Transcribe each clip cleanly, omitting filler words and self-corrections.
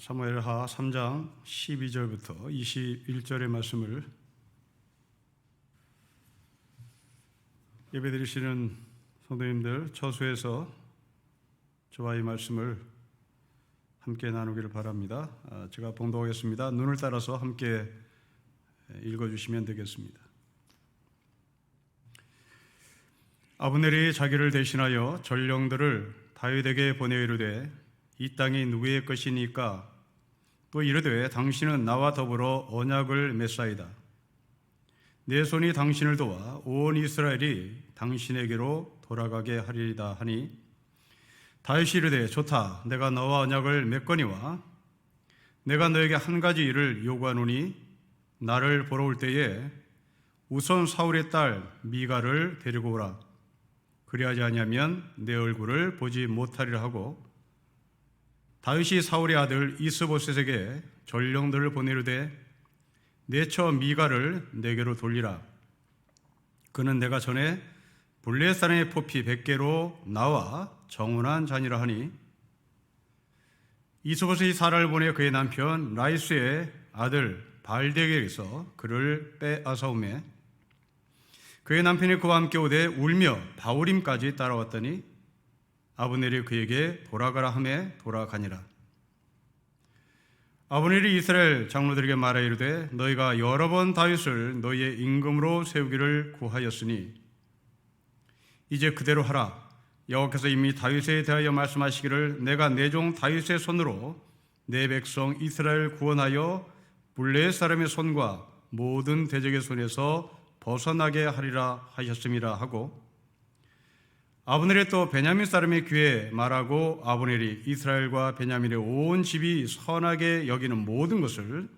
사무엘하 3장 12절부터 21절의 말씀을 예배드리시는 성도님들 처소에서 저와 이 말씀을 함께 나누기를 바랍니다. 제가 봉독하겠습니다. 눈을 따라서 함께 읽어주시면 되겠습니다. 아브넬이 자기를 대신하여 전령들을 다윗에게 보내 이르되 이 땅이 누구의 것이니까? 또 이르되 당신은 나와 더불어 언약을 맺사이다. 내 손이 당신을 도와 온 이스라엘이 당신에게로 돌아가게 하리이다 하니 다윗이 이르되 좋다. 내가 너와 언약을 맺거니와 내가 너에게 한 가지 일을 요구하노니 나를 보러 올 때에 우선 사울의 딸 미가를 데리고 오라. 그리하지 아니하면 내 얼굴을 보지 못하리라 하고 다윗이 사울의 아들 이스보셋에게 전령들을 보내르되 내 처 미가를 내게로 돌리라. 그는 내가 전에 블레셋 사람의 포피 100개로 나와 정운한 자니라 하니 이스보셋이 사라를 보내 그의 남편 라이스의 아들 발덱에게서 그를 빼앗아오매 그의 남편이 그와 함께 오되 울며 바울임까지 따라왔더니 아브넬이 그에게 돌아가라 하매 돌아가니라. 아브넬이 이스라엘 장로들에게 말하여 이르되 너희가 여러 번 다윗을 너희의 임금으로 세우기를 구하였으니 이제 그대로 하라. 여호와께서 이미 다윗에 대하여 말씀하시기를 내가 내 종 다윗의 손으로 내 백성 이스라엘 구원하여 블레셋 사람의 손과 모든 대적의 손에서 벗어나게 하리라 하셨음이라 하고 아브넬이 또 베냐민 사람의 귀에 말하고 아브넬이 이스라엘과 베냐민의 온 집이 선하게 여기는 모든 것을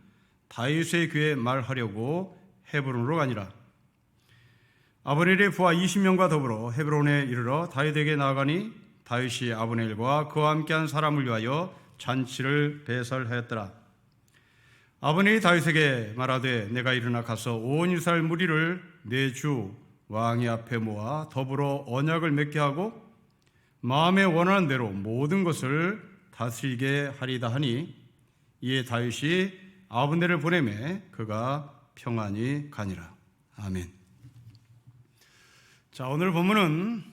다윗의 귀에 말하려고 헤브론으로 가니라. 아브넬의 부하 20명과 더불어 헤브론에 이르러 다윗에게 나아가니 다윗이 아브넬과 그와 함께한 사람을 위하여 잔치를 배설하였더라. 아브넬이 다윗에게 말하되 내가 일어나 가서 온 이스라엘 무리를 내 주 왕의 앞에 모아 더불어 언약을 맺게 하고 마음에 원하는 대로 모든 것을 다스리게 하리다 하니 이에 다윗이 아브넬을 보내매 그가 평안히 가니라. 아멘. 자, 오늘 본문은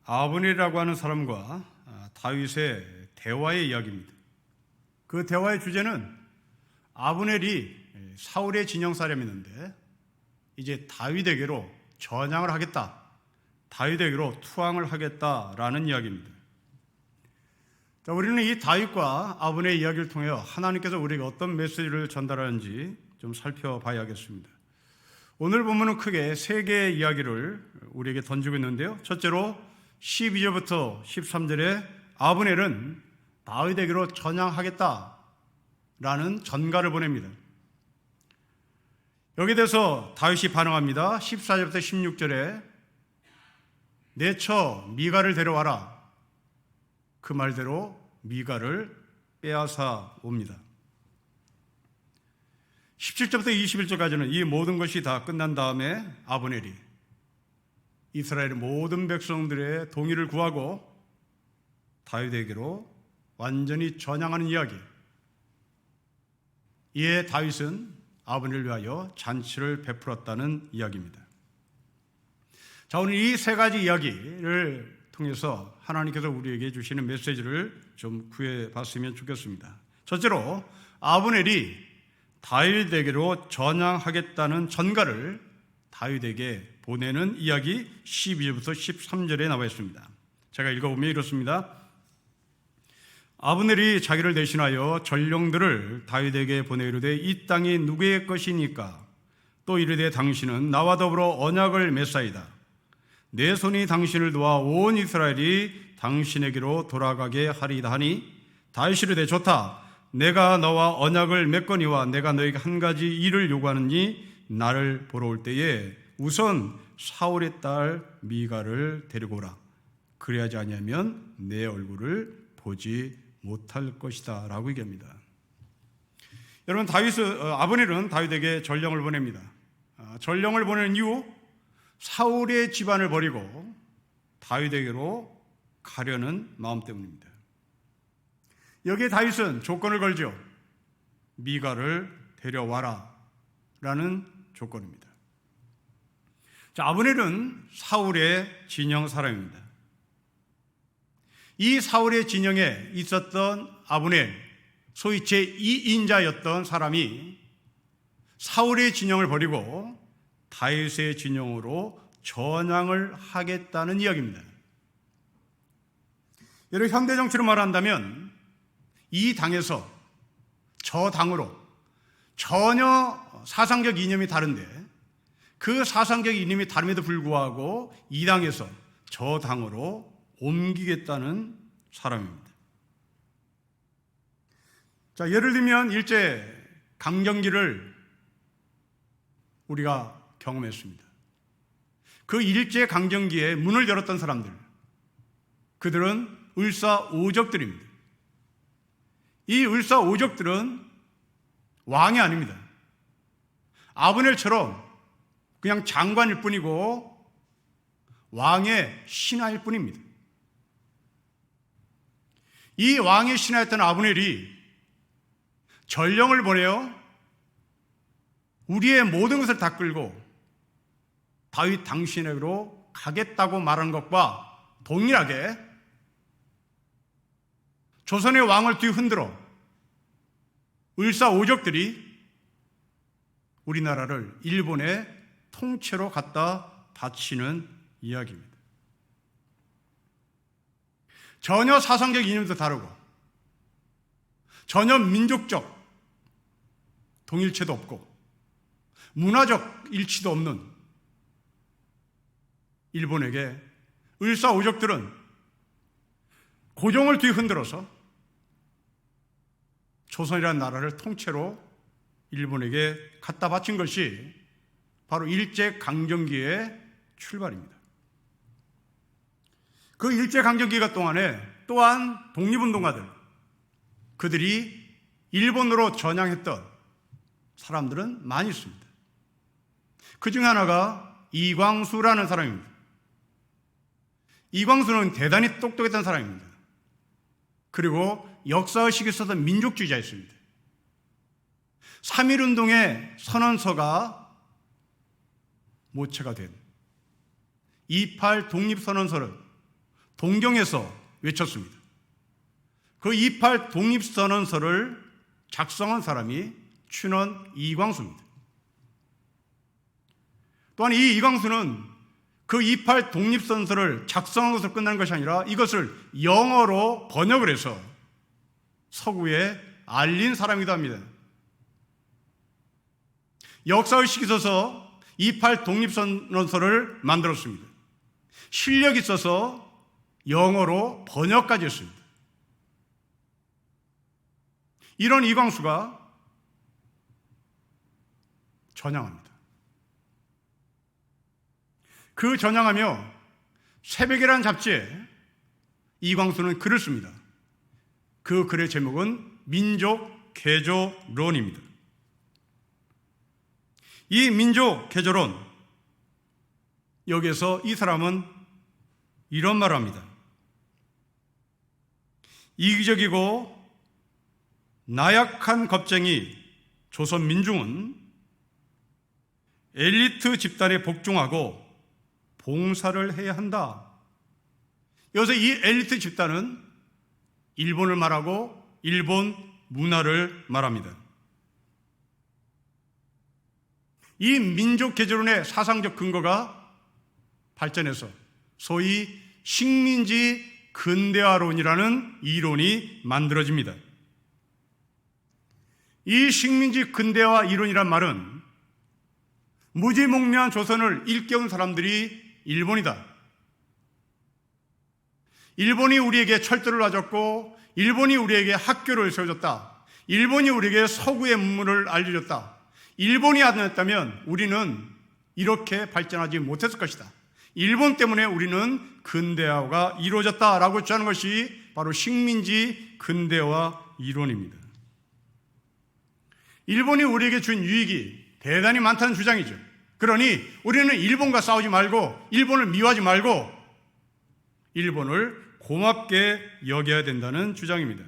아브넬이라고 하는 사람과 다윗의 대화의 이야기입니다. 그 대화의 주제는 아브넬이 사울의 진영사람이었는데 이제 다윗에게로 전향을 하겠다, 다윗에게로 투항을 하겠다라는 이야기입니다. 자, 우리는 이 다윗과 아브넬의 이야기를 통해 하나님께서 우리에게 어떤 메시지를 전달하는지 좀 살펴봐야겠습니다. 오늘 본문은 크게 세 개의 이야기를 우리에게 던지고 있는데요. 첫째로 12절부터 13절에 아브넬은 다윗에게로 전향하겠다라는 전가를 보냅니다. 여기에 대해서 다윗이 반응합니다. 14절부터 16절에 내 처 미가를 데려와라. 그 말대로 미가를 빼앗아 옵니다. 17절부터 21절까지는 이 모든 것이 다 끝난 다음에 아브넬이 이스라엘의 모든 백성들의 동의를 구하고 다윗에게로 완전히 전향하는 이야기. 이에 다윗은 아브넬을 위하여 잔치를 베풀었다는 이야기입니다. 자, 오늘 이 세 가지 이야기를 통해서 하나님께서 우리에게 주시는 메시지를 좀 구해봤으면 좋겠습니다. 첫째로 아브넬이 다윗에게로 전향하겠다는 전가를 다윗에게 보내는 이야기 12절부터 13절에 나와 있습니다. 제가 읽어보면 이렇습니다. 아브넬이 자기를 대신하여 전령들을 다윗에게 보내 이르되 이 땅이 누구의 것이니까? 또 이르되 당신은 나와 더불어 언약을 맺사이다. 내 손이 당신을 도와 온 이스라엘이 당신에게로 돌아가게 하리이다 하니 다윗이 이르되 좋다. 내가 너와 언약을 맺거니와 내가 너에게 한 가지 일을 요구하느니 나를 보러 올 때에 우선 사울의 딸 미가를 데리고 오라. 그래야지 아니하면 내 얼굴을 보지 못할 것이다 라고 얘기합니다. 여러분, 아브넬은 다윗에게 전령을 보냅니다. 전령을 보내는 이유, 사울의 집안을 버리고 다윗에게로 가려는 마음 때문입니다. 여기에 다윗은 조건을 걸죠. 미가를 데려와라 라는 조건입니다. 자, 아브넬은 사울의 진영 사람입니다. 이 사울의 진영에 있었던 아브넬, 소위 제2인자였던 사람이 사울의 진영을 버리고 다윗의 진영으로 전향을 하겠다는 이야기입니다. 여러분, 현대 정치로 말한다면 이 당에서 저 당으로 전혀 사상적 이념이 다른데 그 사상적 이념이 다름에도 불구하고 이 당에서 저 당으로 옮기겠다는 사람입니다. 자, 예를 들면 일제 강점기를 우리가 경험했습니다. 그 일제 강점기에 문을 열었던 사람들, 그들은 을사오적들입니다. 이 을사오적들은 왕이 아닙니다. 아브넬처럼 그냥 장관일 뿐이고 왕의 신하일 뿐입니다. 이 왕의 신하였던 아브넬이 전령을 보내어 우리의 모든 것을 다 끌고 다윗 당신에게로 가겠다고 말한 것과 동일하게 조선의 왕을 뒤흔들어 을사오적들이 우리나라를 일본의 통째로 갖다 바치는 이야기입니다. 전혀 사상적 이념도 다르고 전혀 민족적 동일체도 없고 문화적 일치도 없는 일본에게 을사오적들은 고종을 뒤흔들어서 조선이라는 나라를 통째로 일본에게 갖다 바친 것이 바로 일제강점기의 출발입니다. 그 일제강점기가 동안에 또한 독립운동가들, 그들이 일본으로 전향했던 사람들은 많이 있습니다. 그 중 하나가 이광수라는 사람입니다. 이광수는 대단히 똑똑했던 사람입니다. 그리고 역사의식이 있어서 민족주의자였습니다. 3.1운동의 선언서가 모체가 된 2.8 독립선언서를 동경에서 외쳤습니다. 그 2.8 독립선언서를 작성한 사람이 춘원 이광수입니다. 또한 이 이광수는 그 2.8 독립선언서를 작성한 것으로 끝나는 것이 아니라 이것을 영어로 번역을 해서 서구에 알린 사람이기도 합니다. 역사의식이 있어서 2.8 독립선언서를 만들었습니다. 실력이 있어서 영어로 번역까지 했습니다. 이런 이광수가 전향합니다. 그 전향하며 새벽이라는 잡지에 이광수는 글을 씁니다. 그 글의 제목은 민족 개조론입니다. 이 민족 개조론, 여기에서 이 사람은 이런 말을 합니다. 이기적이고 나약한 겁쟁이 조선 민중은 엘리트 집단에 복종하고 봉사를 해야 한다. 여기서 이 엘리트 집단은 일본을 말하고 일본 문화를 말합니다. 이 민족 개조론의 사상적 근거가 발전해서 소위 식민지 근대화론이라는 이론이 만들어집니다. 이 식민지 근대화 이론이란 말은 무지몽매한 조선을 일깨운 사람들이 일본이다. 일본이 우리에게 철도를 놔줬고 일본이 우리에게 학교를 세워줬다. 일본이 우리에게 서구의 문물을 알려줬다. 일본이 안 했다면 우리는 이렇게 발전하지 못했을 것이다. 일본 때문에 우리는 근대화가 이루어졌다라고 주장하는 것이 바로 식민지 근대화 이론입니다. 일본이 우리에게 준 유익이 대단히 많다는 주장이죠. 그러니 우리는 일본과 싸우지 말고 일본을 미워하지 말고 일본을 고맙게 여겨야 된다는 주장입니다.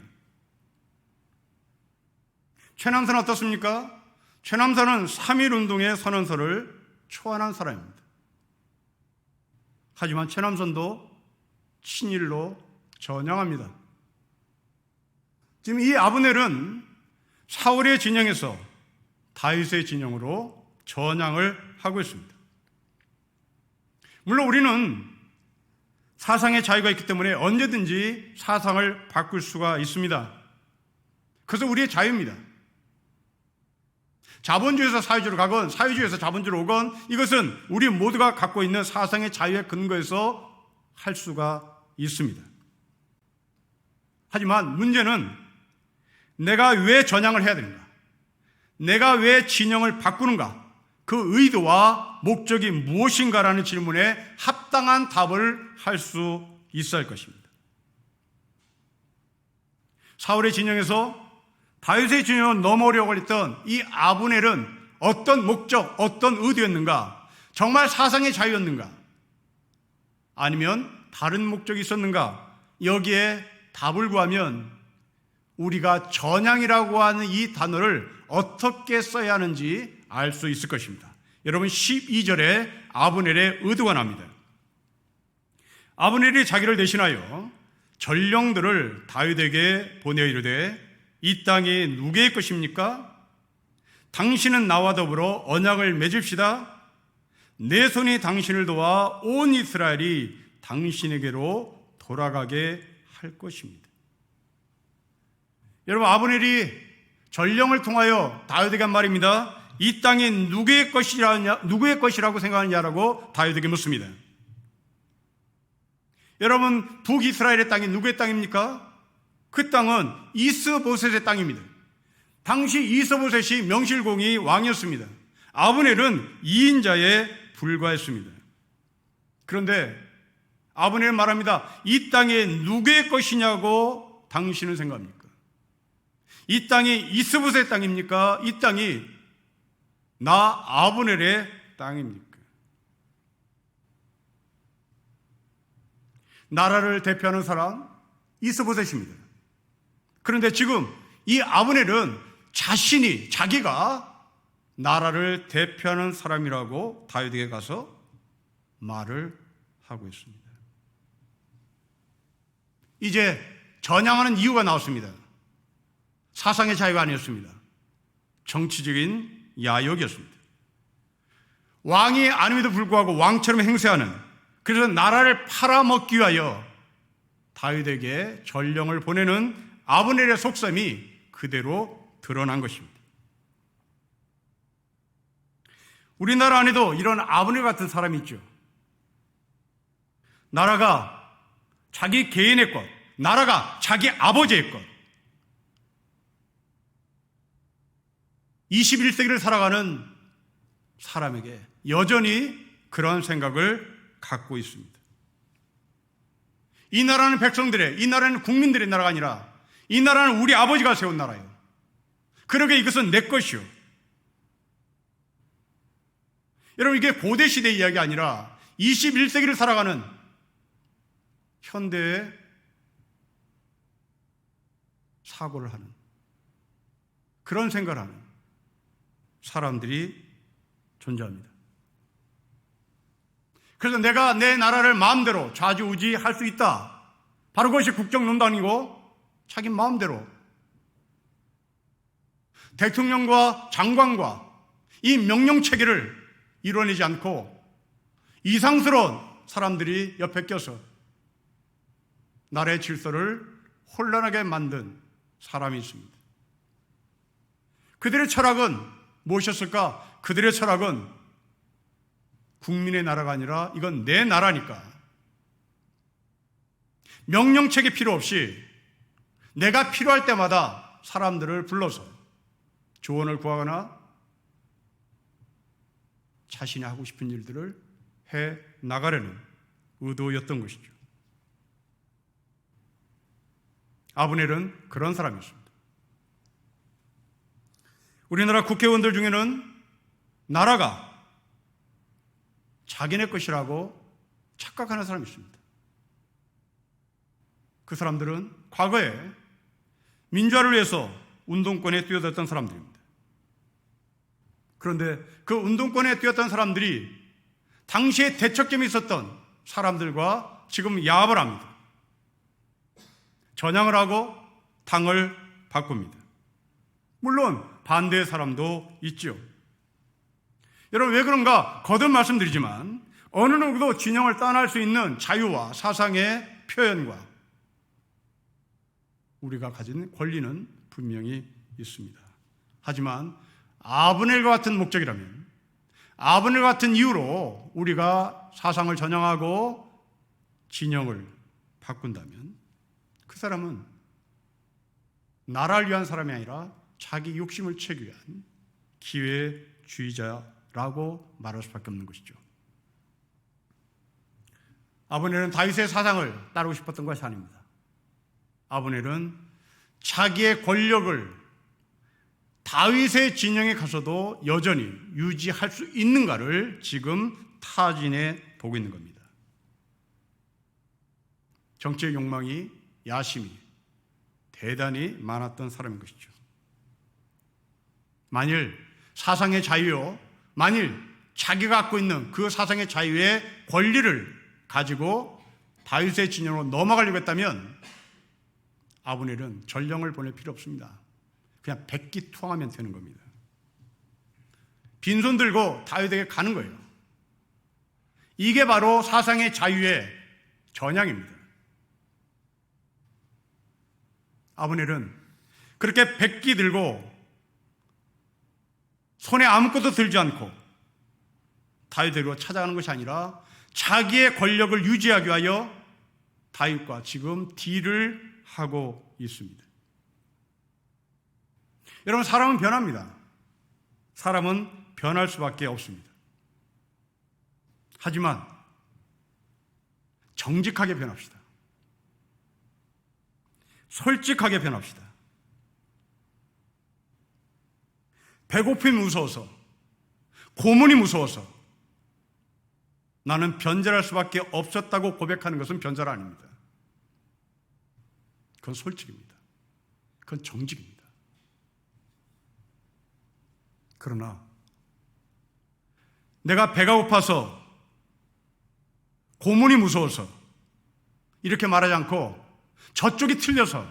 최남선은 어떻습니까? 최남선은 3.1운동의 선언서를 초안한 사람입니다. 하지만 최남선도 친일로 전향합니다. 지금 이 아브넬은 사울의 진영에서 다윗의 진영으로 전향을 하고 있습니다. 물론 우리는 사상의 자유가 있기 때문에 언제든지 사상을 바꿀 수가 있습니다. 그래서 우리의 자유입니다. 자본주의에서 사회주의로 가건 사회주의에서 자본주의로 오건 이것은 우리 모두가 갖고 있는 사상의 자유에 근거해서 할 수가 있습니다. 하지만 문제는 내가 왜 전향을 해야 되는가? 내가 왜 진영을 바꾸는가? 그 의도와 목적이 무엇인가라는 질문에 합당한 답을 할 수 있어야 할 것입니다. 사울의 진영에서 다윗의 진영을 넘어오려고 했던 이 아브넬은 어떤 목적, 어떤 의도였는가? 정말 사상의 자유였는가? 아니면 다른 목적이 있었는가? 여기에 답을 구하면 우리가 전향이라고 하는 이 단어를 어떻게 써야 하는지 알 수 있을 것입니다. 여러분 12절에 아브넬의 의도가 나옵니다. 아브넬이 자기를 대신하여 전령들을 다윗에게 보내어 이르되 이 땅이 누구의 것입니까? 당신은 나와 더불어 언약을 맺읍시다. 내 손이 당신을 도와 온 이스라엘이 당신에게로 돌아가게 할 것입니다. 여러분 아브넬이 전령을 통하여 다윗에게 한 말입니다. 이 땅이 누구의 것이라고 생각하느냐라고 다윗에게 묻습니다. 여러분 북이스라엘의 땅이 누구의 땅입니까? 그 땅은 이스보셋의 땅입니다. 당시 이스보셋이 명실공히 왕이었습니다. 아브넬은 2인자에 불과했습니다. 그런데 아브넬은 말합니다. 이 땅이 누구의 것이냐고 당신은 생각합니까? 이 땅이 이스보셋의 땅입니까? 이 땅이 나 아브넬의 땅입니까? 나라를 대표하는 사람 이스보셋입니다. 그런데 지금 이 아브넬은 자기가 나라를 대표하는 사람이라고 다윗에게 가서 말을 하고 있습니다. 이제 전향하는 이유가 나왔습니다. 사상의 자유가 아니었습니다. 정치적인 야욕이었습니다. 왕이 아님에도 불구하고 왕처럼 행세하는, 그래서 나라를 팔아먹기 위하여 다윗에게 전령을 보내는 아브넬의 속셈이 그대로 드러난 것입니다. 우리나라 안에도 이런 아브넬 같은 사람이 있죠. 나라가 자기 개인의 것, 나라가 자기 아버지의 것, 21세기를 살아가는 사람에게 여전히 그런 생각을 갖고 있습니다. 이 나라는 백성들의, 이 나라는 국민들의 나라가 아니라 이 나라는 우리 아버지가 세운 나라예요. 그러게 이것은 내 것이요. 여러분 이게 고대 시대 이야기 아니라 21세기를 살아가는 현대의 사고를 하는 그런 생각을 하는 사람들이 존재합니다. 그래서 내가 내 나라를 마음대로 좌지우지할 수 있다. 바로 그것이 국정농단이고 자기 마음대로 대통령과 장관과 이 명령체계를 이뤄내지 않고 이상스러운 사람들이 옆에 껴서 나라의 질서를 혼란하게 만든 사람이 있습니다. 그들의 철학은 무엇이었을까? 그들의 철학은 국민의 나라가 아니라 이건 내 나라니까 명령체계 필요 없이 내가 필요할 때마다 사람들을 불러서 조언을 구하거나 자신이 하고 싶은 일들을 해 나가려는 의도였던 것이죠. 아브넬은 그런 사람이었습니다. 우리나라 국회의원들 중에는 나라가 자기네 것이라고 착각하는 사람이 있습니다. 그 사람들은 과거에 민주화를 위해서 운동권에 뛰어들었던 사람들입니다. 그런데 그 운동권에 뛰었던 사람들이 당시에 대척점이 있었던 사람들과 지금 야합을 합니다. 전향을 하고 당을 바꿉니다. 물론 반대의 사람도 있죠. 여러분, 왜 그런가? 거듭 말씀드리지만 어느 누구도 진영을 떠날 수 있는 자유와 사상의 표현과 우리가 가진 권리는 분명히 있습니다. 하지만 아브넬과 같은 목적이라면, 아브넬과 같은 이유로 우리가 사상을 전향하고 진영을 바꾼다면 그 사람은 나라를 위한 사람이 아니라 자기 욕심을 채우기 위한 기회주의자라고 말할 수밖에 없는 것이죠. 아브넬은 다윗의 사상을 따르고 싶었던 것이 아닙니다. 아브넬은 자기의 권력을 다윗의 진영에 가서도 여전히 유지할 수 있는가를 지금 타진해 보고 있는 겁니다. 정치의 욕망이, 야심이 대단히 많았던 사람인 것이죠. 만일 사상의 자유요, 만일 자기가 갖고 있는 그 사상의 자유의 권리를 가지고 다윗의 진영으로 넘어가려고 했다면 아브넬은 전령을 보낼 필요 없습니다. 그냥 백기투항하면 되는 겁니다. 빈손 들고 다윗에게 가는 거예요. 이게 바로 사상의 자유의 전향입니다. 아브넬은 그렇게 백기 들고 손에 아무것도 들지 않고 다윗에게로 찾아가는 것이 아니라 자기의 권력을 유지하기 위하여 다윗과 지금 딜을 하고 있습니다. 여러분, 사람은 변합니다. 사람은 변할 수밖에 없습니다. 하지만 정직하게 변합시다. 솔직하게 변합시다. 배고픔이 무서워서, 고문이 무서워서 나는 변절할 수밖에 없었다고 고백하는 것은 변절 아닙니다. 그건 솔직입니다. 그건 정직입니다. 그러나 내가 배가 고파서, 고문이 무서워서 이렇게 말하지 않고 저쪽이 틀려서,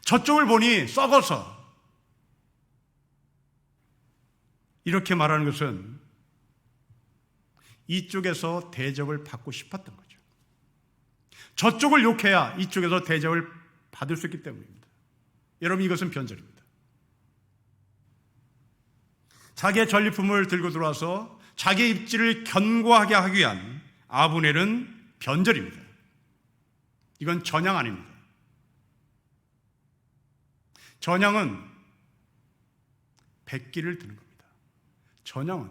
저쪽을 보니 썩어서 이렇게 말하는 것은 이쪽에서 대접을 받고 싶었던 거죠. 저쪽을 욕해야 이쪽에서 대접을 받을 수 있기 때문입니다. 여러분, 이것은 변절입니다. 자기의 전리품을 들고 들어와서 자기의 입지를 견고하게 하기 위한 아브넬은 변절입니다. 이건 전향 아닙니다. 전향은 백기를 드는 겁니다. 전향은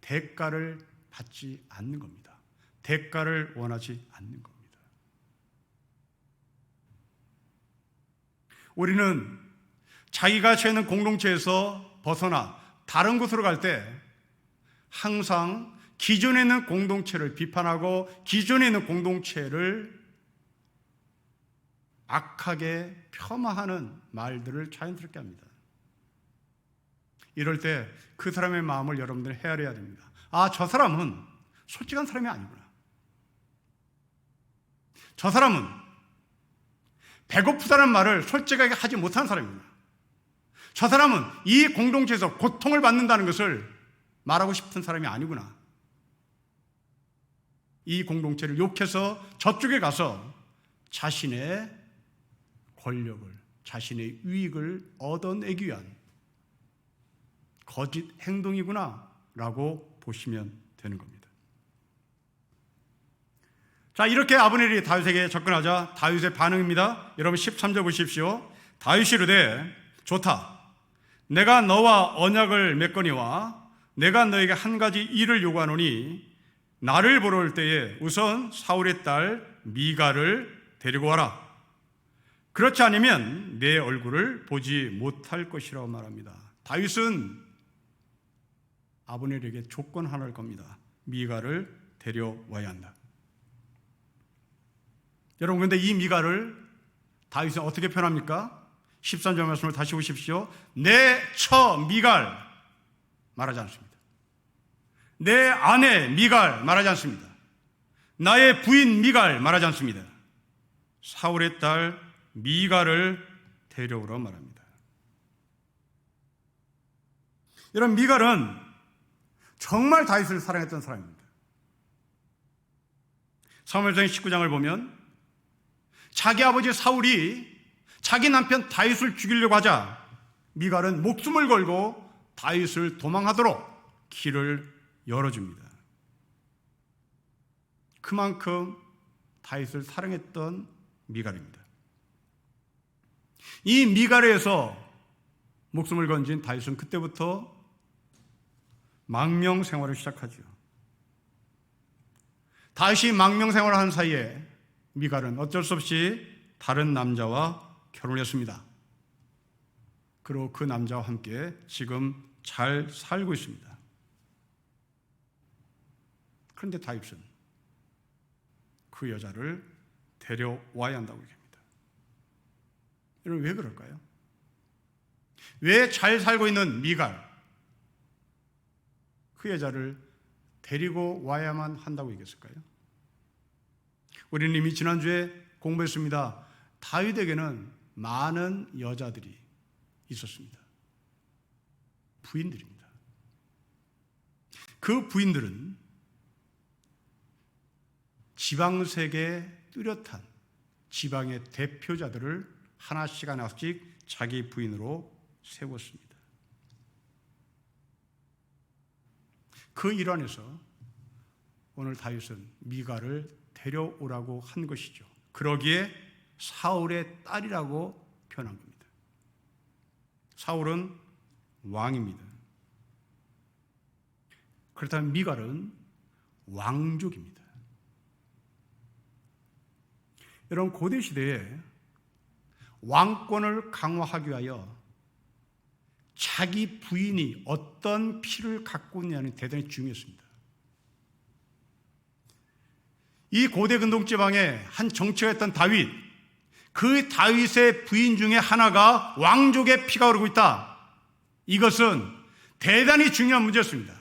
대가를 받지 않는 겁니다. 대가를 원하지 않는 겁니다. 우리는 자기가 처해 있는 공동체에서 벗어나 다른 곳으로 갈 때 항상 기존에 있는 공동체를 비판하고 기존에 있는 공동체를 악하게 폄하하는 말들을 자연스럽게 합니다. 이럴 때 그 사람의 마음을 여러분들은 헤아려야 됩니다. 아, 저 사람은 솔직한 사람이 아니구나. 저 사람은 배고프다는 말을 솔직하게 하지 못하는 사람이구나. 저 사람은 이 공동체에서 고통을 받는다는 것을 말하고 싶은 사람이 아니구나. 이 공동체를 욕해서 저쪽에 가서 자신의 권력을, 자신의 유익을 얻어내기 위한 거짓 행동이구나 라고 보시면 되는 겁니다. 자, 이렇게 아브넬이 다윗에게 접근하자 다윗의 반응입니다. 여러분 13절 보십시오. 다윗이 이르되 좋다. 내가 너와 언약을 맺거니와 내가 너에게 한 가지 일을 요구하노니 나를 보러 올 때에 우선 사울의 딸 미가를 데리고 와라. 그렇지 않으면 내 얼굴을 보지 못할 것이라고 말합니다. 다윗은 아브넬에게 조건 하나를 겁니다. 미가를 데려와야 한다. 여러분, 그런데 이 미가를 다윗은 어떻게 표현합니까? 13절 말씀을 다시 보십시오. 내 처 미갈 말하지 않습니다. 내 아내 미갈 말하지 않습니다. 나의 부인 미갈 말하지 않습니다. 사울의 딸 미갈을 데려오라 말합니다. 이런 미갈은 정말 다윗을 사랑했던 사람입니다. 사무엘상 19장을 보면 자기 아버지 사울이 자기 남편 다윗을 죽이려고 하자 미갈은 목숨을 걸고 다윗을 도망하도록 길을 열어줍니다. 그만큼 다윗을 사랑했던 미갈입니다. 이 미갈에서 목숨을 건진 다윗은 그때부터 망명 생활을 시작하죠. 다윗이 망명 생활을 한 사이에 미갈은 어쩔 수 없이 다른 남자와 결혼했습니다. 그리고 그 남자와 함께 지금 잘 살고 있습니다. 그런데 다윗은 그 여자를 데려와야 한다고 얘기합니다. 여러분, 왜 그럴까요? 왜 잘 살고 있는 미갈, 그 여자를 데리고 와야만 한다고 얘기했을까요? 우리는 이미 지난주에 공부했습니다. 다윗에게는 많은 여자들이 있었습니다. 부인들입니다. 그 부인들은 지방색의 뚜렷한 지방의 대표자들을 하나씩 자기 부인으로 세웠습니다. 그 일환에서 오늘 다윗은 미갈을 데려오라고 한 것이죠. 그러기에 사울의 딸이라고 표현한 겁니다. 사울은 왕입니다. 그렇다면 미갈은 왕족입니다. 여러분, 고대 시대에 왕권을 강화하기 위하여 자기 부인이 어떤 피를 갖고 있냐는 대단히 중요했습니다. 이 고대 근동지방의 한 정치가였던 다윗, 그 다윗의 부인 중에 하나가 왕족의 피가 흐르고 있다. 이것은 대단히 중요한 문제였습니다.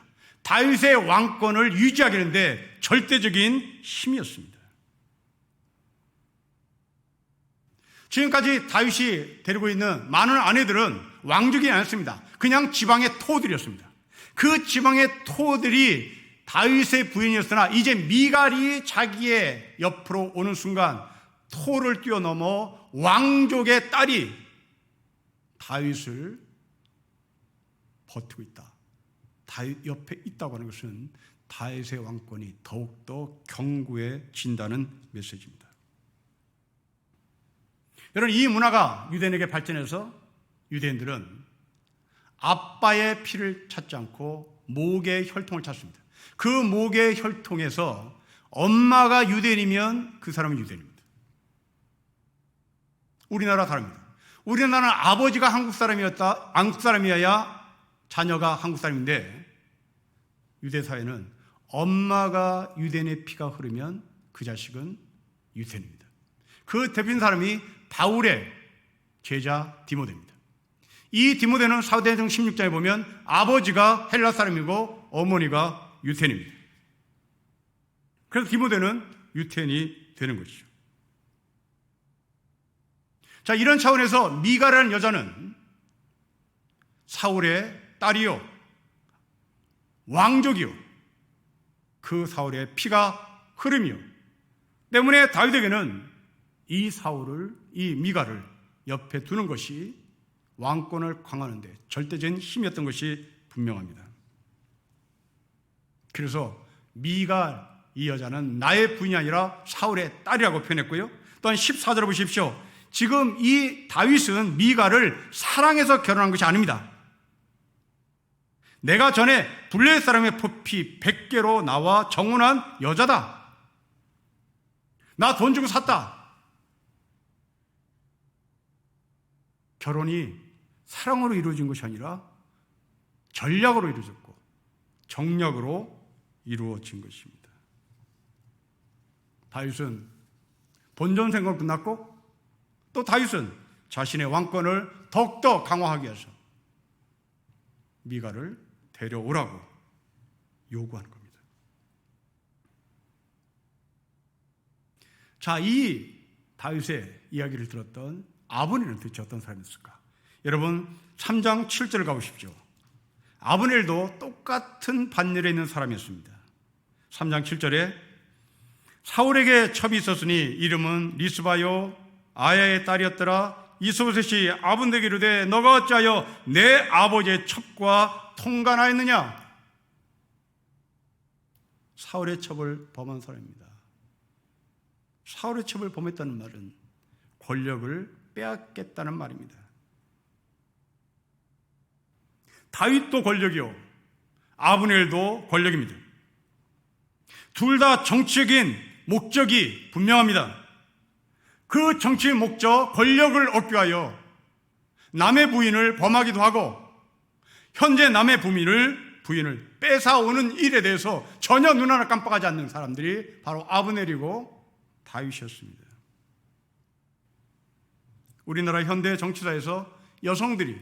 다윗의 왕권을 유지하게 하는데 절대적인 힘이었습니다. 지금까지 다윗이 데리고 있는 많은 아내들은 왕족이 아니었습니다. 그냥 지방의 토들이었습니다. 그 지방의 토들이 다윗의 부인이었으나 이제 미갈이 자기의 옆으로 오는 순간 토를 뛰어넘어 왕족의 딸이 다윗을 버티고 있다. 다윗 옆에 있다고 하는 것은 다윗의 왕권이 더욱더 견고해진다는 메시지입니다. 여러분, 이 문화가 유대인에게 발전해서 유대인들은 아빠의 피를 찾지 않고 목의 혈통을 찾습니다. 그 목의 혈통에서 엄마가 유대인이면 그 사람은 유대인입니다. 우리나라 다릅니다. 우리나라는 아버지가 한국 사람이어야 자녀가 한국 사람인데, 유대 사회는 엄마가 유대인의 피가 흐르면 그 자식은 유대인입니다. 그 대표적인 사람이 바울의 제자 디모데입니다. 이 디모데는 사도행전 16장에 보면 아버지가 헬라 사람이고 어머니가 유태인입니다. 그래서 디모데는 유태인이 되는 것이죠. 자, 이런 차원에서 미갈이라는 여자는 사울의 딸이요, 왕족이요, 그 사울의 피가 흐름이요 때문에 다윗에게는 이 미갈을 옆에 두는 것이 왕권을 강화하는 데 절대적인 힘이었던 것이 분명합니다. 그래서 미갈, 이 여자는 나의 부인이 아니라 사울의 딸이라고 표현했고요. 또한 14절을 보십시오. 지금 이 다윗은 미갈을 사랑해서 결혼한 것이 아닙니다. 내가 전에 블레셋 사람의 포피 100개로 나와 정혼한 여자다. 나 돈 주고 샀다. 결혼이 사랑으로 이루어진 것이 아니라 전략으로 이루어졌고 정략으로 이루어진 것입니다. 다윗은 본전 생활 끝났고 또 다윗은 자신의 왕권을 더욱더 강화하기 위해서 미갈을 데려오라고 요구하는 겁니다. 자, 이 다윗의 이야기를 들었던 아브넬은 도대체 어떤 사람이었을까? 여러분 3장 7절을 가보십시오. 아브넬도 똑같은 반열에 있는 사람이었습니다. 3장 7절에 사울에게 첩이 있었으니 이름은 리스바요 아야의 딸이었더라. 이스보셋이 아브넬에게 이르되 너가 어찌하여 내 아버지의 첩과 통간하였느냐? 사울의 첩을 범한 사람입니다. 사울의 첩을 범했다는 말은 권력을 빼앗겠다는 말입니다. 다윗도 권력이요, 아브넬도 권력입니다. 둘 다 정치적인 목적이 분명합니다. 그 정치의 목적, 권력을 얻기 위하여 남의 부인을 범하기도 하고 현재 남의 부인을 뺏어오는 일에 대해서 전혀 눈 하나 깜빡하지 않는 사람들이 바로 아브넬이고 다윗이었습니다. 우리나라 현대 정치사에서 여성들이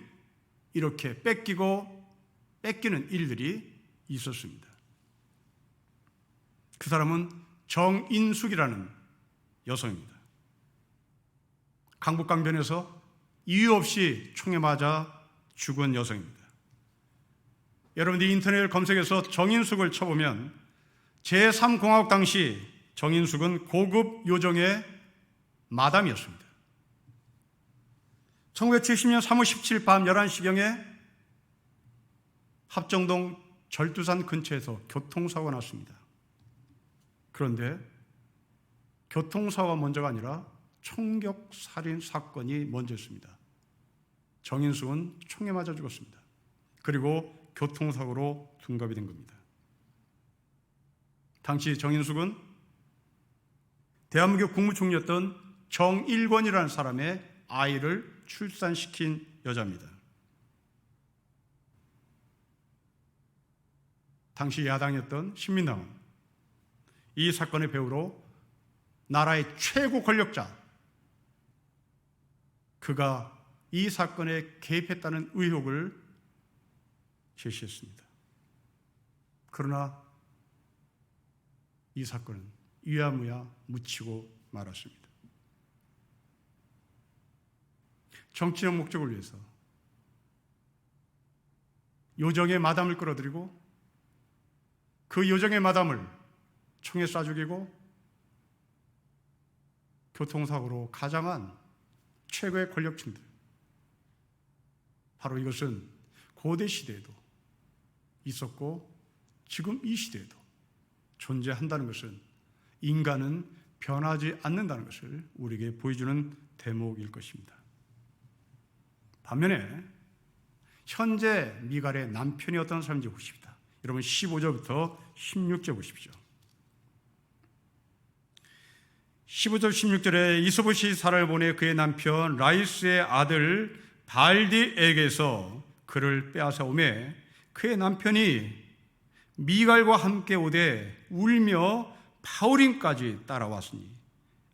이렇게 뺏기는 일들이 있었습니다. 그 사람은 정인숙이라는 여성입니다. 강북강변에서 이유 없이 총에 맞아 죽은 여성입니다. 여러분들이 인터넷을 검색해서 정인숙을 쳐보면 제3공화국 당시 정인숙은 고급 요정의 마담이었습니다. 1970년 3월 17일 밤 11시경에 합정동 절두산 근처에서 교통사고가 났습니다. 그런데 교통사고가 먼저가 아니라 총격살인 사건이 먼저였습니다. 정인숙은 총에 맞아 죽었습니다. 그리고 교통사고로 둔갑이 된 겁니다. 당시 정인숙은 대한민국 국무총리였던 정일권이라는 사람의 아이를 출산시킨 여자입니다. 당시 야당이었던 신민당은 이 사건의 배후로 나라의 최고 권력자, 그가 이 사건에 개입했다는 의혹을 제시했습니다. 그러나 이 사건은 유야무야 묻히고 말았습니다. 정치적 목적을 위해서 요정의 마담을 끌어들이고 그 요정의 마담을 총에 쏴 죽이고 교통사고로 가장한 최고의 권력층들, 바로 이것은 고대 시대에도 있었고 지금 이 시대에도 존재한다는 것은 인간은 변하지 않는다는 것을 우리에게 보여주는 대목일 것입니다. 반면에 현재 미갈의 남편이 어떤 사람인지 보십시다. 여러분 15절부터 16절 보십시오. 15절 16절에 이스보셋이 사라를 보내 그의 남편 라이스의 아들 발디에게서 그를 빼앗아 오매 그의 남편이 미갈과 함께 오되 울며 바울임까지 따라왔으니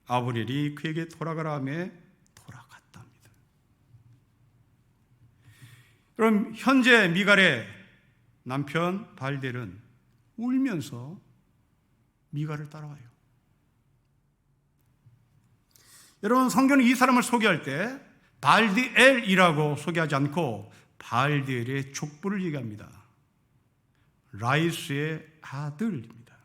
아브넬이 그에게 돌아가라 하며 돌아갔답니다. 그럼 현재 미갈의 남편 발디엘은 울면서 미갈을 따라와요. 여러분, 성경은 이 사람을 소개할 때 발디엘이라고 소개하지 않고 발디엘의 족보를 얘기합니다. 라이스의 아들입니다.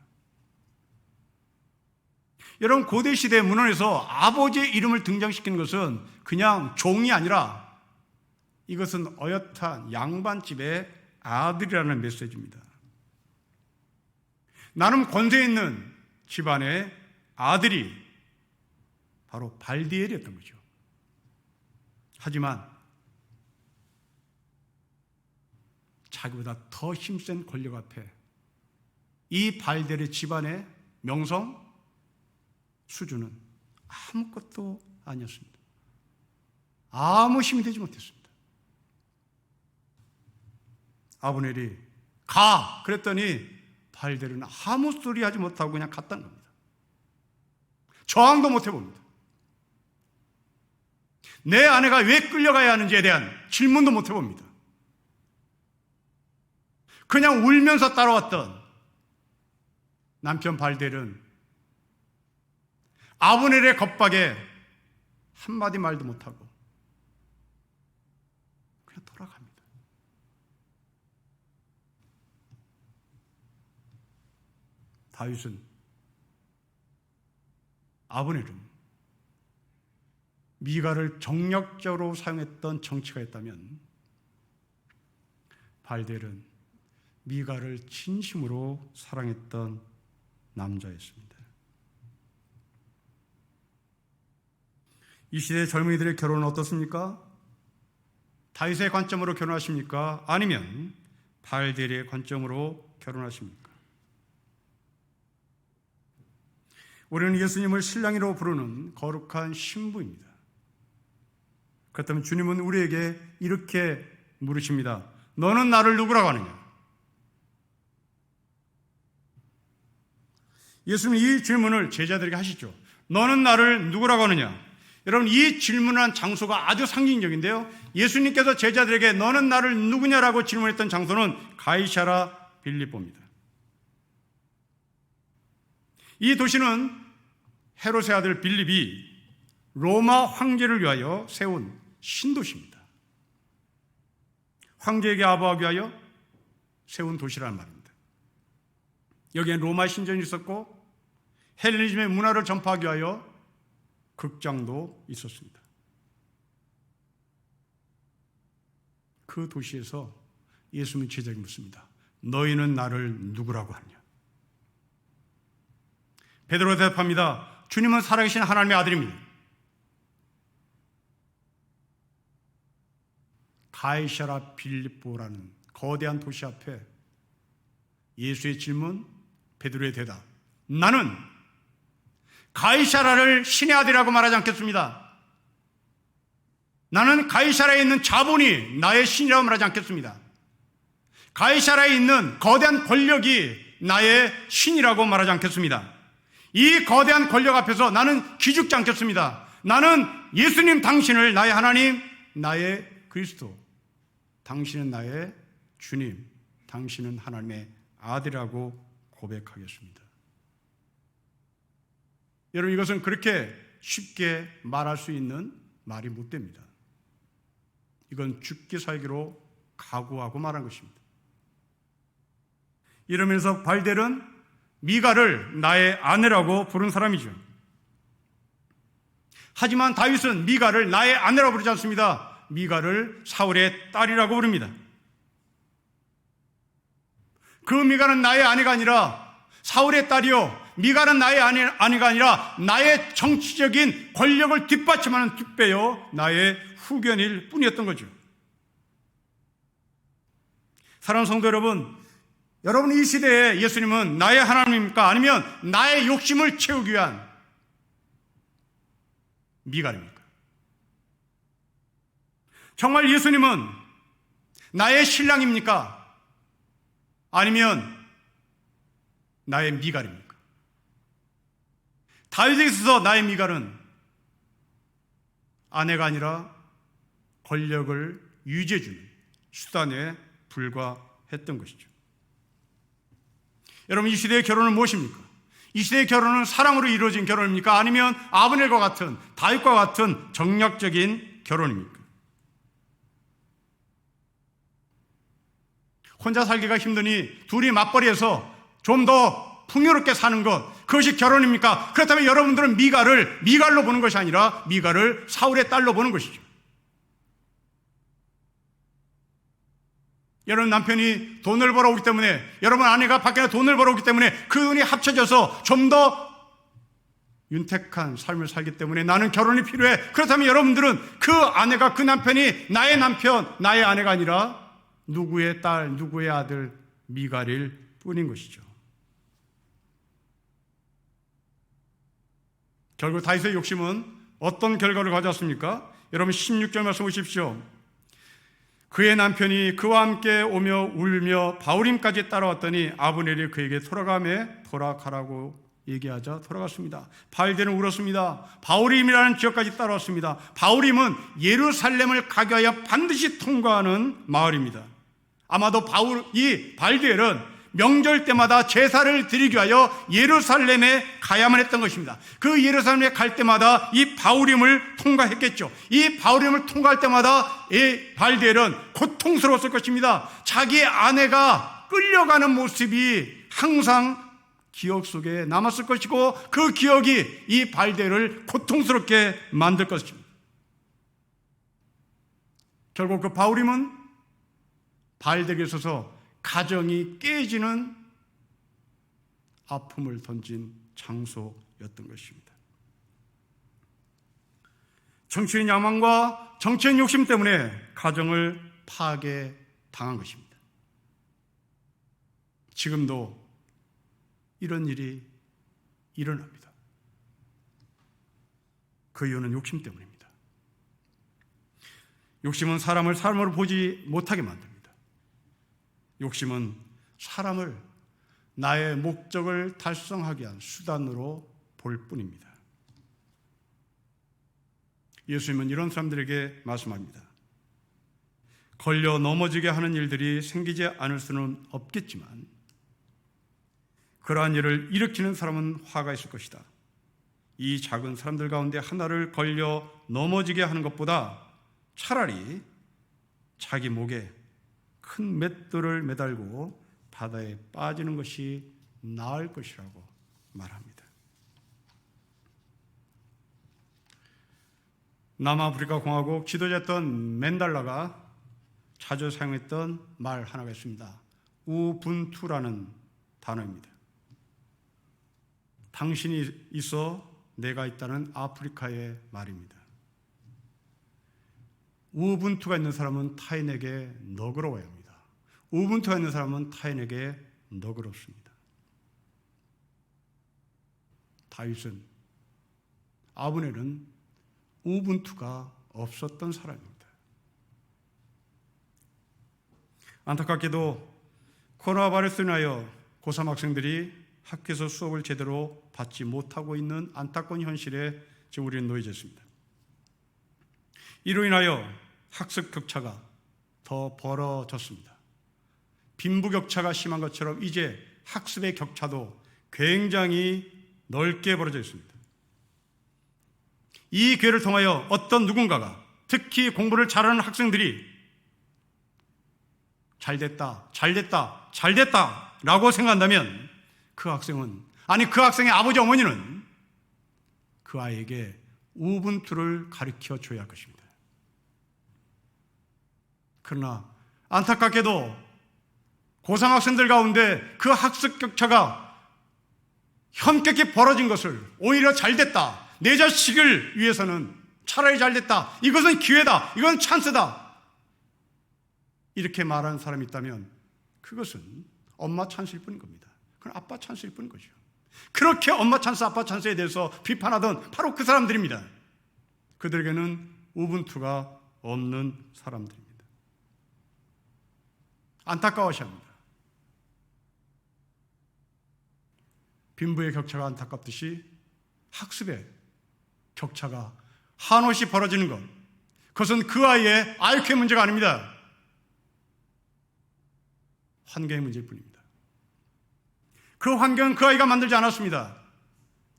여러분, 고대 시대 문헌에서 아버지의 이름을 등장시키는 것은 그냥 종이 아니라 이것은 어엿한 양반집의 아들이라는 메시지입니다. 나름 권세 있는 집안의 아들이 바로 발디엘이었던 거죠. 하지만 자기보다 더 힘센 권력 앞에 이 발디엘의 집안의 명성, 수준은 아무것도 아니었습니다. 아무 힘이 되지 못했습니다. 아브넬이 가! 그랬더니 발디엘은 아무 소리 하지 못하고 그냥 갔다는 겁니다. 저항도 못 해봅니다. 내 아내가 왜 끌려가야 하는지에 대한 질문도 못 해봅니다. 그냥 울면서 따라왔던 남편 발델은 아브넬의 겁박에 한마디 말도 못하고 그냥 돌아갑니다. 다윗은, 아브넬은 미갈을 정략적으로 사용했던 정치가 있다면 발델은 미갈을 진심으로 사랑했던 남자였습니다. 이 시대의 젊은이들의 결혼은 어떻습니까? 다윗의 관점으로 결혼하십니까? 아니면 발델의 관점으로 결혼하십니까? 우리는 예수님을 신랑이라고 부르는 거룩한 신부입니다. 그렇다면 주님은 우리에게 이렇게 물으십니다. 너는 나를 누구라고 하느냐? 예수님은 이 질문을 제자들에게 하시죠. 너는 나를 누구라고 하느냐? 여러분, 이 질문한 장소가 아주 상징적인데요. 예수님께서 제자들에게 너는 나를 누구냐라고 질문했던 장소는 가이사랴 빌립보입니다. 이 도시는 헤롯의 아들 빌립이 로마 황제를 위하여 세운 신도시입니다. 황제에게 아부하기 위하여 세운 도시라는 말입니다. 여기엔 로마 신전이 있었고 헬레니즘의 문화를 전파하기 위하여 극장도 있었습니다. 그 도시에서 예수님은 제자에게 묻습니다. 너희는 나를 누구라고 하느냐? 베드로가 대답합니다. 주님은 살아계신 하나님의 아들입니다. 가이사랴 빌립보라는 거대한 도시 앞에 예수의 질문, 베드로의 대답. 나는 가이사랴를 신의 아들이라고 말하지 않겠습니다. 나는 가이사랴에 있는 자본이 나의 신이라고 말하지 않겠습니다. 가이사랴에 있는 거대한 권력이 나의 신이라고 말하지 않겠습니다. 이 거대한 권력 앞에서 나는 기죽지 않겠습니다. 나는 예수님 당신을 나의 하나님, 나의 그리스도, 당신은 나의 주님, 당신은 하나님의 아들이라고 고백하겠습니다. 여러분, 이것은 그렇게 쉽게 말할 수 있는 말이 못 됩니다. 이건 죽기 살기로 각오하고 말한 것입니다. 이러면서 발델은 미갈을 나의 아내라고 부른 사람이죠. 하지만 다윗은 미갈을 나의 아내라고 부르지 않습니다. 미갈을 사울의 딸이라고 부릅니다. 그 미갈은 나의 아내가 아니라 사울의 딸이요, 미갈은 나의 아내가 아니라 나의 정치적인 권력을 뒷받침하는 뒷배요, 나의 후견일 뿐이었던 거죠. 사랑하는 성도 여러분, 여러분 이 시대에 예수님은 나의 하나님입니까? 아니면 나의 욕심을 채우기 위한 미갈입니까? 정말 예수님은 나의 신랑입니까? 아니면 나의 미갈입니까? 다윗에게 있어서 나의 미갈은 아내가 아니라 권력을 유지해주는 수단에 불과했던 것이죠. 여러분, 이 시대의 결혼은 무엇입니까? 이 시대의 결혼은 사랑으로 이루어진 결혼입니까? 아니면 아브넬과 같은, 다윗과 같은 정략적인 결혼입니까? 혼자 살기가 힘드니 둘이 맞벌이해서 좀 더 풍요롭게 사는 것, 그것이 결혼입니까? 그렇다면 여러분들은 미갈을 미갈로 보는 것이 아니라 미갈을 사울의 딸로 보는 것이죠. 여러분 남편이 돈을 벌어오기 때문에, 여러분 아내가 밖에 돈을 벌어오기 때문에 그 돈이 합쳐져서 좀 더 윤택한 삶을 살기 때문에 나는 결혼이 필요해. 그렇다면 여러분들은 그 아내가, 그 남편이 나의 남편, 나의 아내가 아니라 누구의 딸, 누구의 아들, 미갈일 뿐인 것이죠. 결국 다윗의 욕심은 어떤 결과를 가져왔습니까? 여러분 16절 말씀 보십시오. 그의 남편이 그와 함께 오며 울며 바후림까지 따라왔더니 아브넬이 그에게 돌아가라고 얘기하자 돌아갔습니다. 발대는 울었습니다. 바울임이라는 지역까지 따라왔습니다. 바울임은 예루살렘을 가기 위하여 반드시 통과하는 마을입니다. 아마도 이 발디엘은 명절 때마다 제사를 드리기 위하여 예루살렘에 가야만 했던 것입니다. 그 예루살렘에 갈 때마다 이 바울임을 통과했겠죠. 이 바울임을 통과할 때마다 이 발디엘은 고통스러웠을 것입니다. 자기의 아내가 끌려가는 모습이 항상 기억 속에 남았을 것이고, 그 기억이 이 발디엘을 고통스럽게 만들 것입니다. 결국 그 바울임은 발디엘에 있어서 가정이 깨지는 아픔을 던진 장소였던 것입니다. 정치인 야망과 정치인 욕심 때문에 가정을 파괴당한 것입니다. 지금도 이런 일이 일어납니다. 그 이유는 욕심 때문입니다. 욕심은 사람을 사람으로 보지 못하게 만듭니다. 욕심은 사람을 나의 목적을 달성하기 위한 수단으로 볼 뿐입니다. 예수님은 이런 사람들에게 말씀합니다. 걸려 넘어지게 하는 일들이 생기지 않을 수는 없겠지만 그러한 일을 일으키는 사람은 화가 있을 것이다. 이 작은 사람들 가운데 하나를 걸려 넘어지게 하는 것보다 차라리 자기 목에 큰 맷돌을 매달고 바다에 빠지는 것이 나을 것이라고 말합니다. 남아프리카 공화국 지도자였던 맨달라가 자주 사용했던 말 하나가 있습니다. 우분투라는 단어입니다. 당신이 있어 내가 있다는 아프리카의 말입니다. 우분투가 있는 사람은 타인에게 너그러워야 합니다. 우분투가 있는 사람은 타인에게 너그럽습니다. 다윗은, 아브넬은 우분투가 없었던 사람입니다. 안타깝게도 코로나 바이러스로 인하여 고3 학생들이 학교에서 수업을 제대로 받지 못하고 있는 안타까운 현실에 지금 우리는 놓여졌습니다. 이로 인하여 학습 격차가 더 벌어졌습니다. 빈부격차가 심한 것처럼 이제 학습의 격차도 굉장히 넓게 벌어져 있습니다. 이 기회를 통하여 어떤 누군가가, 특히 공부를 잘하는 학생들이 잘됐다 라고 생각한다면 그 학생은, 아니 그 학생의 아버지 어머니는 그 아이에게 우분투를 가르쳐 줘야 할 것입니다. 그러나 안타깝게도 고3 학생들 가운데 그 학습 격차가 현격히 벌어진 것을 오히려 잘됐다, 내 자식을 위해서는 차라리 잘됐다, 이것은 기회다, 이건 찬스다, 이렇게 말하는 사람이 있다면 그것은 엄마 찬스일 뿐인 겁니다. 그건 아빠 찬스일 뿐인 거죠. 그렇게 엄마 찬스, 아빠 찬스에 대해서 비판하던 바로 그 사람들입니다. 그들에게는 우분투가 없는 사람들입니다. 안타까워하셔야 합니다. 빈부의 격차가 안타깝듯이 학습의 격차가 한없이 벌어지는 것, 그것은 그 아이의 IQ의 문제가 아닙니다. 환경의 문제일 뿐입니다. 그 환경은 그 아이가 만들지 않았습니다.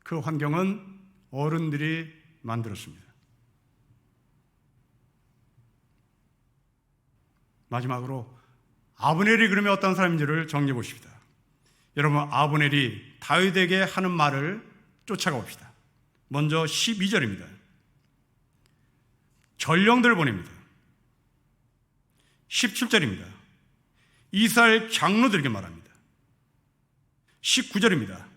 그 환경은 어른들이 만들었습니다. 마지막으로 아브넬이 그러면 어떤 사람인지를 정리해 보십시다. 여러분, 아브넬이 다윗에게 하는 말을 쫓아가 봅시다. 먼저 12절입니다. 전령들을 보냅니다. 17절입니다. 이스라엘 장로들에게 말합니다. 19절입니다.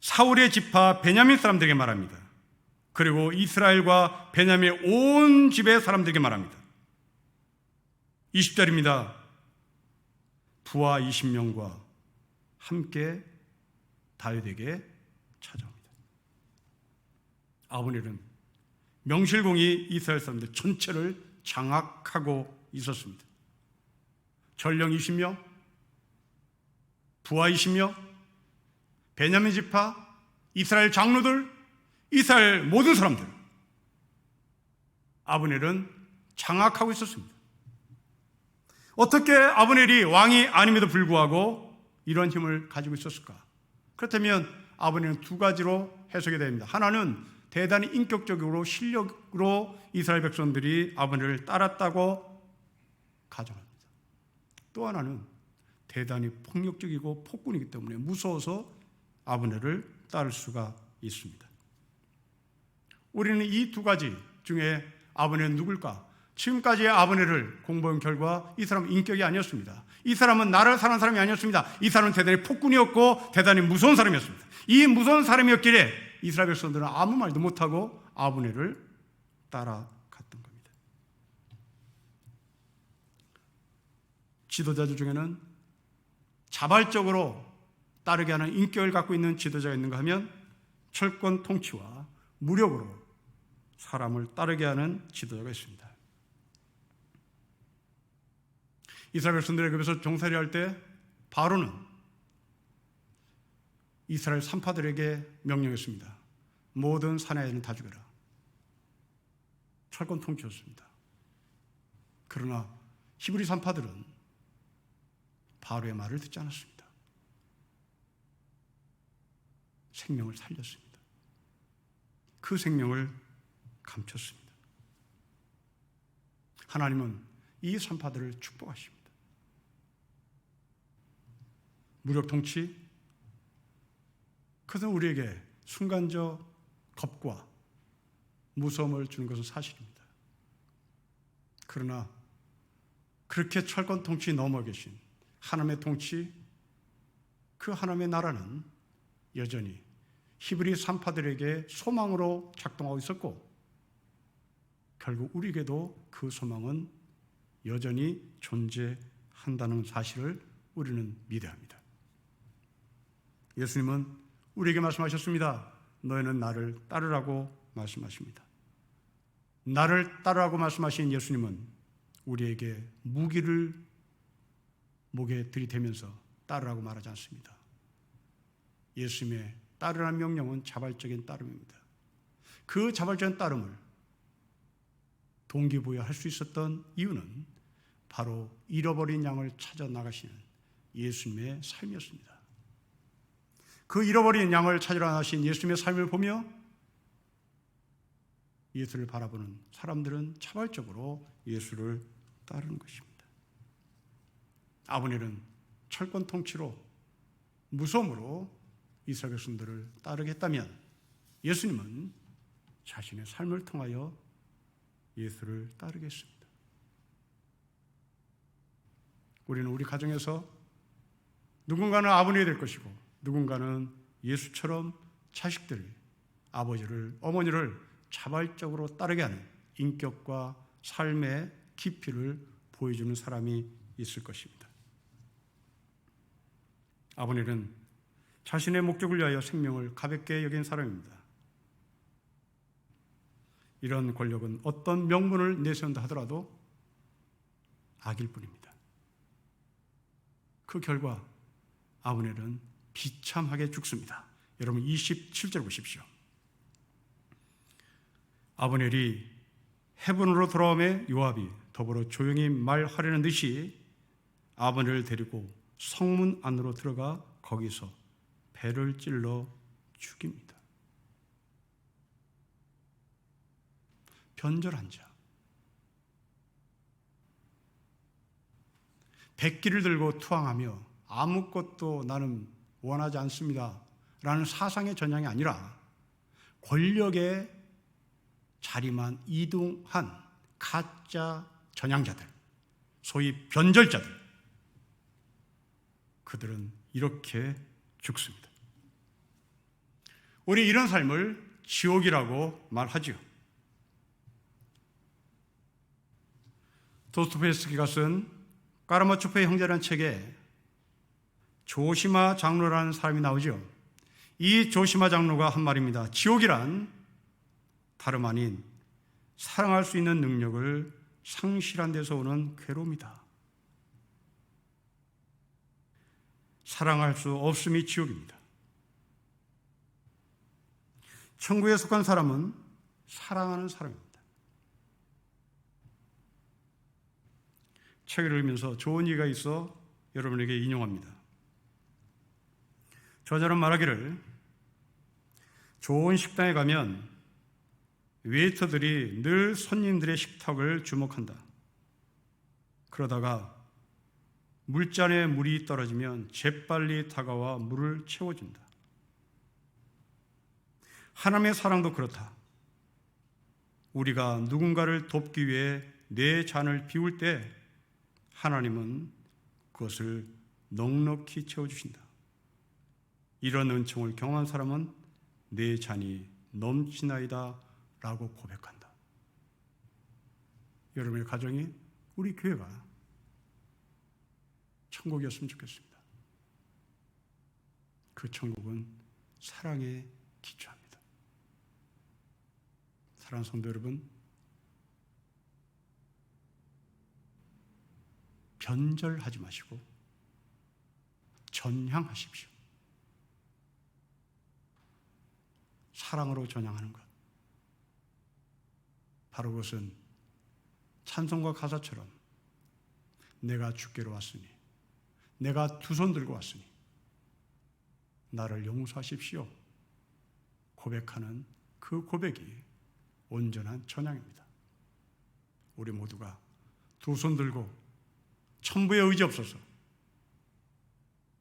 사울의 지파 베냐민 사람들에게 말합니다. 그리고 이스라엘과 베냐민의 온 집의 사람들에게 말합니다. 20절입니다. 부하 20명과 함께 다윗에게 찾아옵니다. 아브넬은 명실공히 이스라엘 사람들 전체를 장악하고 있었습니다. 전령 20명, 부하 20명, 베냐민 지파, 이스라엘 장로들, 이스라엘 모든 사람들, 아브넬은 장악하고 있었습니다. 어떻게 아브넬이 왕이 아님에도 불구하고 이런 힘을 가지고 있었을까? 그렇다면 아브넬은 두 가지로 해석이 됩니다. 하나는 대단히 인격적으로 실력으로 이스라엘 백성들이 아브넬을 따랐다고 가정합니다. 또 하나는 대단히 폭력적이고 폭군이기 때문에 무서워서 아브넬을 따를 수가 있습니다. 우리는 이 두 가지 중에 아브넬은 누굴까? 지금까지의 아브넬을 공부한 결과 이 사람은 인격이 아니었습니다. 이 사람은 나를 사는 사람이 아니었습니다. 이 사람은 대단히 폭군이었고 대단히 무서운 사람이었습니다. 이 무서운 사람이었기에 이스라엘 백성들은 아무 말도 못하고 아브넬을 따라갔던 겁니다. 지도자들 중에는 자발적으로 따르게 하는 인격을 갖고 있는 지도자가 있는가 하면 철권 통치와 무력으로 사람을 따르게 하는 지도자가 있습니다. 이스라엘 백성들의 급에서 종살이 할 때 바로는 이스라엘 산파들에게 명령했습니다. 모든 사내들은 다 죽여라. 철권 통치였습니다. 그러나 히브리 산파들은 바로의 말을 듣지 않았습니다. 생명을 살렸습니다. 그 생명을 감췄습니다. 하나님은 이 산파들을 축복하십니다. 무력 통치, 그것은 우리에게 순간적 겁과 무서움을 주는 것은 사실입니다. 그러나 그렇게 철권 통치 넘어 계신 하나님의 통치, 그 하나님의 나라는 여전히 히브리 산파들에게 소망으로 작동하고 있었고 결국 우리에게도 그 소망은 여전히 존재한다는 사실을 우리는 믿어야 합니다. 예수님은 우리에게 말씀하셨습니다. 너희는 나를 따르라고 말씀하십니다. 나를 따르라고 말씀하신 예수님은 우리에게 무기를 목에 들이대면서 따르라고 말하지 않습니다. 예수님의 따르라는 명령은 자발적인 따름입니다. 그 자발적인 따름을 동기부여할 수 있었던 이유는 바로 잃어버린 양을 찾아 나가시는 예수님의 삶이었습니다. 그 잃어버린 양을 찾으러 나가신 예수님의 삶을 보며 예수를 바라보는 사람들은 자발적으로 예수를 따르는 것입니다. 아브넬은 철권 통치로 무서움으로 이스라엘 백성들을 따르겠다면 예수님은 자신의 삶을 통하여 예수를 따르겠습니다. 우리는 우리 가정에서 누군가는 아버님이 될 것이고 누군가는 예수처럼 자식들, 아버지를, 어머니를 자발적으로 따르게 하는 인격과 삶의 깊이를 보여주는 사람이 있을 것입니다. 아브넬은 자신의 목적을 위하여 생명을 가볍게 여긴 사람입니다. 이런 권력은 어떤 명분을 내세운다 하더라도 악일 뿐입니다. 그 결과 아브넬은 비참하게 죽습니다. 여러분 27절 보십시오. 아브넬이 헤브론으로 돌아오매 요압이 더불어 조용히 말하려는 듯이 아브넬을 데리고 성문 안으로 들어가 거기서 배를 찔러 죽입니다. 변절한 자, 백기를 들고 투항하며 아무것도 나는 원하지 않습니다 라는 사상의 전향이 아니라 권력의 자리만 이동한 가짜 전향자들, 소위 변절자들, 그들은 이렇게 죽습니다. 우리 이런 삶을 지옥이라고 말하지요. 도스토옙스키가 쓴 까라마초프의 형제라는 책에 조시마 장로라는 사람이 나오죠. 이 조시마 장로가 한 말입니다. 지옥이란 다름 아닌 사랑할 수 있는 능력을 상실한 데서 오는 괴로움이다. 사랑할 수 없음이 지옥입니다. 천국에 속한 사람은 사랑하는 사람입니다. 책을 읽으면서 좋은 얘기가 있어 여러분에게 인용합니다. 저자는 말하기를, 좋은 식당에 가면 웨이터들이 늘 손님들의 식탁을 주목한다. 그러다가 물잔에 물이 떨어지면 재빨리 다가와 물을 채워준다. 하나님의 사랑도 그렇다. 우리가 누군가를 돕기 위해 내 잔을 비울 때 하나님은 그것을 넉넉히 채워주신다. 이런 은총을 경험한 사람은 내 잔이 넘치나이다 라고 고백한다. 여러분의 가정이, 우리 교회가 천국이었으면 좋겠습니다. 그 천국은 사랑에 기초합니다. 사랑하는 성도 여러분, 변절하지 마시고 전향하십시오. 사랑으로 전향하는 것, 바로 그것은 찬송가 가사처럼 내가 주께로 왔으니, 내가 두 손 들고 왔으니 나를 용서하십시오 고백하는 그 고백이 온전한 전향입니다. 우리 모두가 두 손 들고 천부의 의지 없어서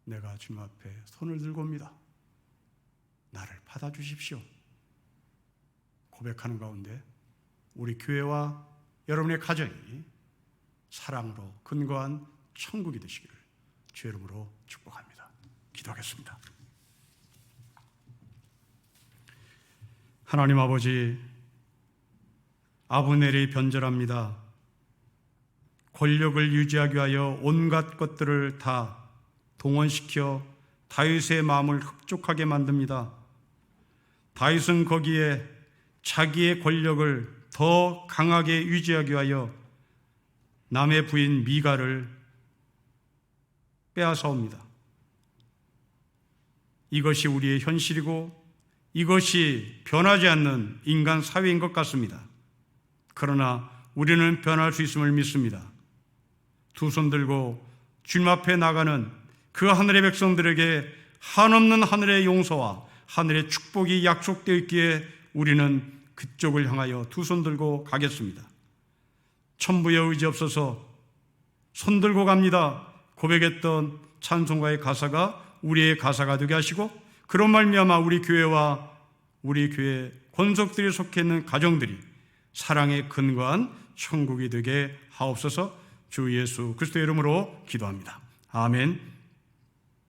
내가 주님 앞에 손을 들고 옵니다. 나를 받아주십시오 고백하는 가운데 우리 교회와 여러분의 가정이 사랑으로 근거한 천국이 되시기를 주의 이름으로 축복합니다. 기도하겠습니다. 하나님 아버지, 아브넬이 변절합니다. 권력을 유지하기 위하여 온갖 것들을 다 동원시켜 다윗의 마음을 흡족하게 만듭니다. 다윗은 거기에 자기의 권력을 더 강하게 유지하기 위하여 남의 부인 미갈을 빼앗아옵니다. 이것이 우리의 현실이고 이것이 변하지 않는 인간 사회인 것 같습니다. 그러나 우리는 변할 수 있음을 믿습니다. 두 손 들고 주님 앞에 나가는 그 하늘의 백성들에게 한없는 하늘의 용서와 하늘의 축복이 약속되어 있기에 우리는 그쪽을 향하여 두 손 들고 가겠습니다. 천부의 의지 없어서 손 들고 갑니다 고백했던 찬송가의 가사가 우리의 가사가 되게 하시고, 그런 말미암아 우리 교회와 우리 교회 권속들이 속해 있는 가정들이 사랑에 근거한 천국이 되게 하옵소서. 주 예수 그리스도의 이름으로 기도합니다. 아멘.